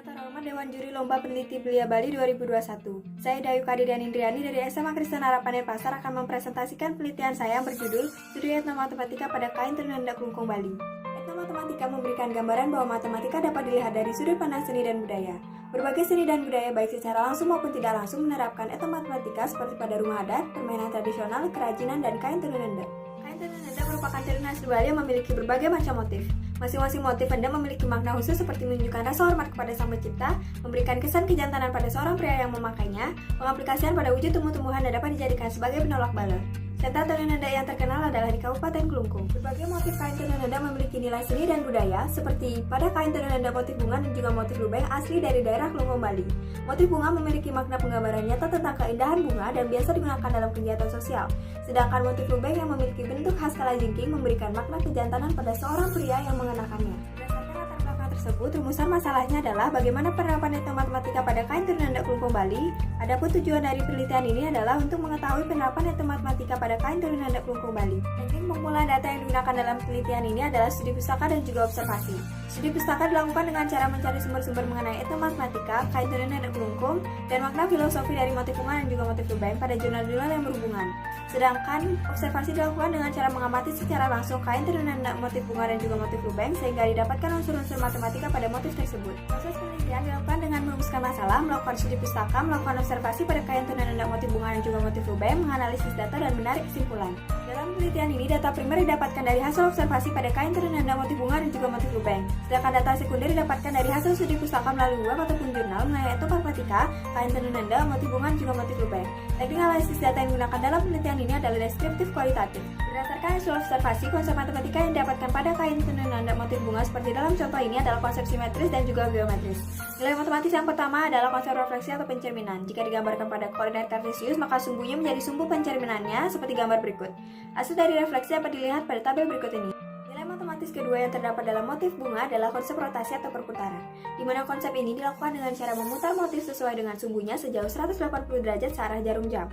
Terhormat Dewan Juri Lomba Peneliti Belia Bali 2021. Saya Dayu Kadidian Indriani dari SMA Kristen Harapan Denpasar akan mempresentasikan penelitian saya yang berjudul Studi Etnomatematika pada Kain Tenun Nendak Klungkung Bali. Etnomatematika memberikan gambaran bahwa matematika dapat dilihat dari sudut pandang seni dan budaya. Berbagai seni dan budaya baik secara langsung maupun tidak langsung menerapkan etnomatematika seperti pada rumah adat, permainan tradisional, kerajinan, dan kain tenun nendak. Kain tenun nendak merupakan tenun khas Bali yang memiliki berbagai macam motif. Masing-masing motif hendak memiliki makna khusus seperti menunjukkan rasa hormat kepada Sang Pencipta, memberikan kesan kejantanan pada seorang pria yang memakainya, pengaplikasian pada wujud tumbuh-tumbuhan dan dapat dijadikan sebagai penolak bala. Sentra tenun nendak yang terkenal adalah di Kabupaten Klungkung. Berbagai motif kain tenun nendak memiliki nilai seni dan budaya, seperti pada kain tenun nendak motif bunga dan juga motif lubeng asli dari daerah Klungkung, Bali. Motif bunga memiliki makna penggambaran nyata tentang keindahan bunga dan biasa digunakan dalam kegiatan sosial. Sedangkan motif lubeng yang memiliki bentuk khas kalajengking memberikan makna kejantanan pada seorang pria yang mengenakannya. Berdasarkan latar belakang tersebut, rumusan masalahnya adalah bagaimana penerapan etnomatematika pada kain tenun nendak Klungkung, Bali. Adapun tujuan dari penelitian ini adalah untuk mengetahui penerapan etnomatematika pada kain tenun nendak Klungkung, Bali. Teknik pengumpulan data yang digunakan dalam penelitian ini adalah studi pustaka dan juga observasi. Studi pustaka dilakukan dengan cara mencari sumber-sumber mengenai etnomatematika, kain tenun nendak Klungkung, dan makna filosofi dari motif bunga dan juga motif lubeng pada jurnal-jurnal yang berhubungan. Sedangkan observasi dilakukan dengan cara mengamati secara langsung kain tenun nendak motif bunga dan juga motif lubeng sehingga didapatkan unsur-unsur matematika pada motif tersebut. Proses penelitian dilakukan dengan merumuskan masalah, melakukan studi pustaka, melakukan observasi pada kain tenun nendak motif bunga dan juga motif lubeng, menganalisis data dan menarik kesimpulan. Dalam penelitian ini, data primer didapatkan dari hasil observasi pada kain tenun nendak motif bunga dan juga motif lubeng. Sedangkan data sekunder didapatkan dari hasil studi pustaka melalui web ataupun jurnal mengenai etnomatematika, kain tenun nendak, motif bunga dan juga motif lubeng. Teknik analisis data yang digunakan dalam penelitian ini adalah deskriptif kualitatif. Berdasarkan hasil observasi, konsep matematika yang didapatkan pada kain tenun nendak motif bunga seperti dalam contoh ini adalah konsep simetris dan juga geometris. Nilai matematis yang pertama adalah konsep refleksi atau pencerminan. Jika digambarkan pada koordinat kartesius, maka sumbunya menjadi sumbu pencerminannya seperti gambar berikut. Hasil dari refleksi dapat dilihat pada tabel berikut ini. Nilai matematis kedua yang terdapat dalam motif bunga adalah konsep rotasi atau perputaran, di mana konsep ini dilakukan dengan cara memutar motif sesuai dengan sumbunya sejauh 180 derajat searah jarum jam.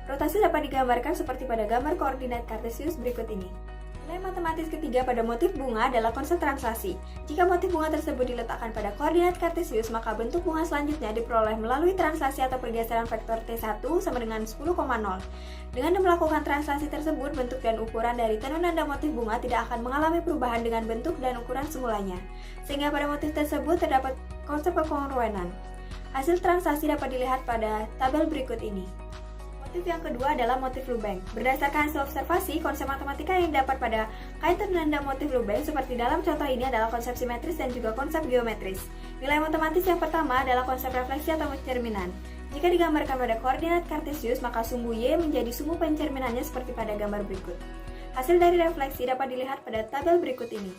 Rotasi dapat digambarkan seperti pada gambar koordinat kartesius berikut ini. Nilai matematis ketiga pada motif bunga adalah konsep translasi. Jika motif bunga tersebut diletakkan pada koordinat kartesius, maka bentuk bunga selanjutnya diperoleh melalui translasi atau pergeseran vektor T1 sama dengan 10,0. Dengan melakukan translasi tersebut, bentuk dan ukuran dari tenun nendak motif bunga tidak akan mengalami perubahan dengan bentuk dan ukuran semulanya. Sehingga pada motif tersebut terdapat konsep kekongruenan. Hasil translasi dapat dilihat pada tabel berikut ini. Motif yang kedua adalah motif lubeng. Berdasarkan hasil observasi, konsep matematika yang dapat pada kain tenun nendak motif lubeng seperti dalam contoh ini adalah konsep simetris dan juga konsep geometris. Nilai matematis yang pertama adalah konsep refleksi atau pencerminan. Jika digambarkan pada koordinat kartesius, maka sumbu Y menjadi sumbu pencerminannya seperti pada gambar berikut. Hasil dari refleksi dapat dilihat pada tabel berikut ini.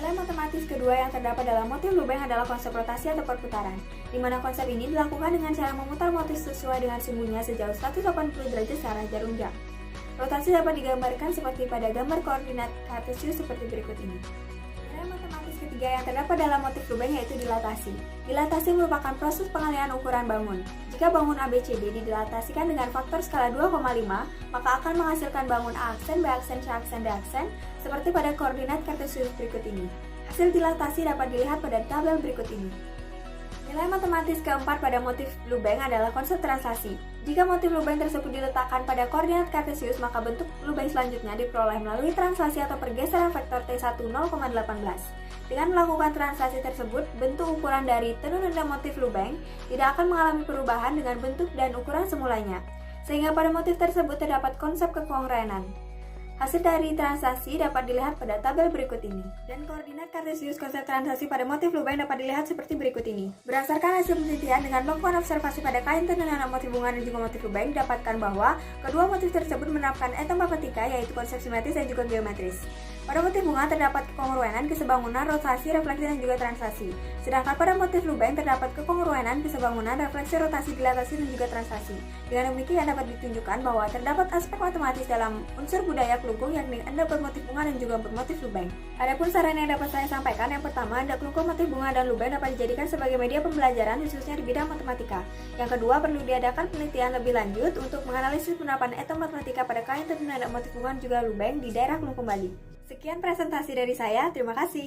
Nilai matematis kedua yang terdapat dalam motif lubeng adalah konsep rotasi atau perputaran, di mana konsep ini dilakukan dengan cara memutar motif sesuai dengan sumbunya sejauh 180 derajat searah jarum jam. Rotasi dapat digambarkan seperti pada gambar koordinat kartesius seperti berikut ini. Nilai matematis ketiga yang terdapat dalam motif lubeng yaitu dilatasi. Dilatasi merupakan proses pengalihan ukuran bangun. Jika bangun ABCD didilatasikan dengan faktor skala 2,5, maka akan menghasilkan bangun A aksen, B aksen, C aksen, D aksen, seperti pada koordinat kartesius berikut ini. Hasil dilatasi dapat dilihat pada tabel berikut ini. Nilai matematis keempat pada motif lubeng adalah konsep translasi. Jika motif lubeng tersebut diletakkan pada koordinat kartesius, maka bentuk lubeng selanjutnya diperoleh melalui translasi atau pergeseran vektor T1 0,18. Dengan melakukan translasi tersebut, bentuk ukuran dari tenun nendak motif lubeng tidak akan mengalami perubahan dengan bentuk dan ukuran semulanya, sehingga pada motif tersebut terdapat konsep kekongruenan. Hasil dari translasi dapat dilihat pada tabel berikut ini. Dan koordinat kartesius konsep translasi pada motif lubeng dapat dilihat seperti berikut ini. Berdasarkan hasil penelitian dengan melakukan observasi pada kain tenun nendak motif bunga dan juga motif lubeng, didapatkan bahwa kedua motif tersebut menerapkan etnomatematika yaitu konsep simetris dan juga geometris. Pada motif bunga terdapat kekongruenan, kesebangunan, rotasi, refleksi, dan juga translasi. Sedangkan pada motif lubeng terdapat kekongruenan, kesebangunan, refleksi, rotasi, dilatasi, dan juga translasi. Dengan demikian dapat ditunjukkan bahwa terdapat aspek matematis dalam unsur budaya Klungkung yakni hendak bermotif bunga dan juga bermotif lubeng. Adapun saran yang dapat saya sampaikan, yang pertama, hendak Klungkung motif bunga dan lubeng dapat dijadikan sebagai media pembelajaran khususnya di bidang matematika. Yang kedua, perlu diadakan penelitian lebih lanjut untuk menganalisis penerapan etnomatematika pada kain tenun nendak motif bunga dan juga lubeng di daerah Klungkung, Bali. Sekian presentasi dari saya, terima kasih.